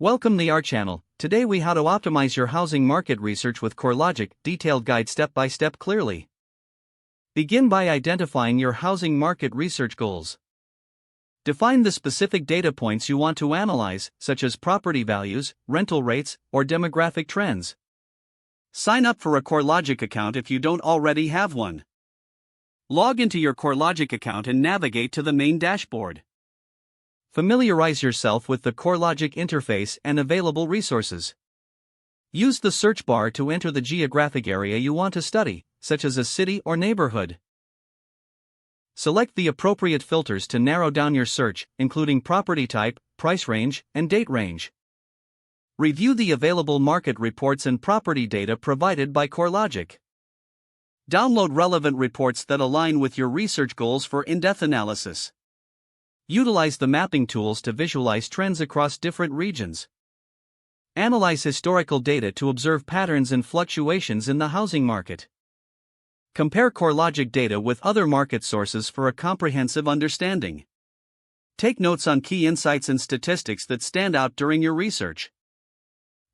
Welcome to our channel. Today we how to optimize your housing market research with CoreLogic, detailed guide step by step clearly. Begin by identifying your housing market research goals. Define the specific data points you want to analyze, such as property values, rental rates, or demographic trends. Sign up for a CoreLogic account if you don't already have one. Log into your CoreLogic account and navigate to the main dashboard. Familiarize yourself with the CoreLogic interface and available resources. Use the search bar to enter the geographic area you want to study, such as a city or neighborhood. Select the appropriate filters to narrow down your search, including property type, price range, and date range. Review the available market reports and property data provided by CoreLogic. Download relevant reports that align with your research goals for in-depth analysis. Utilize the mapping tools to visualize trends across different regions. Analyze historical data to observe patterns and fluctuations in the housing market. Compare CoreLogic data with other market sources for a comprehensive understanding. Take notes on key insights and statistics that stand out during your research.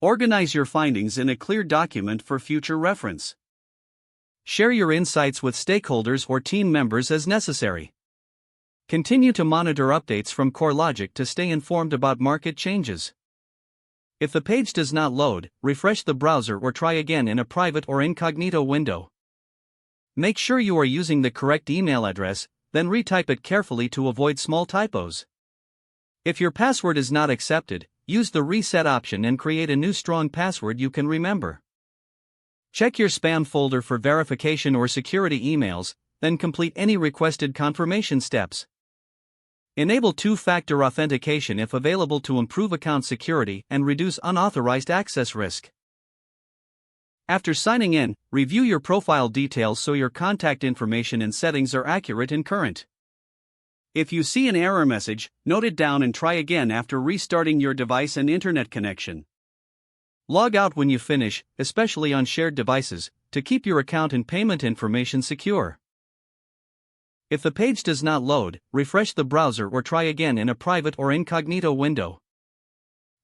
Organize your findings in a clear document for future reference. Share your insights with stakeholders or team members as necessary. Continue to monitor updates from CoreLogic to stay informed about market changes. If the page does not load, refresh the browser or try again in a private or incognito window. Make sure you are using the correct email address, then retype it carefully to avoid small typos. If your password is not accepted, use the reset option and create a new strong password you can remember. Check your spam folder for verification or security emails, then complete any requested confirmation steps. Enable two-factor authentication if available to improve account security and reduce unauthorized access risk. After signing in, review your profile details so your contact information and settings are accurate and current. If you see an error message, note it down and try again after restarting your device and internet connection. Log out when you finish, especially on shared devices, to keep your account and payment information secure. If the page does not load, refresh the browser or try again in a private or incognito window.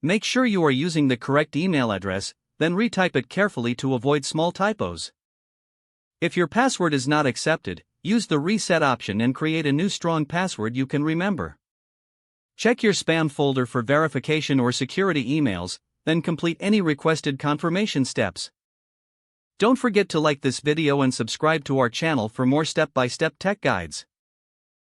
Make sure you are using the correct email address, then retype it carefully to avoid small typos. If your password is not accepted, use the reset option and create a new strong password you can remember. Check your spam folder for verification or security emails, then complete any requested confirmation steps. Don't forget to like this video and subscribe to our channel for more step-by-step tech guides.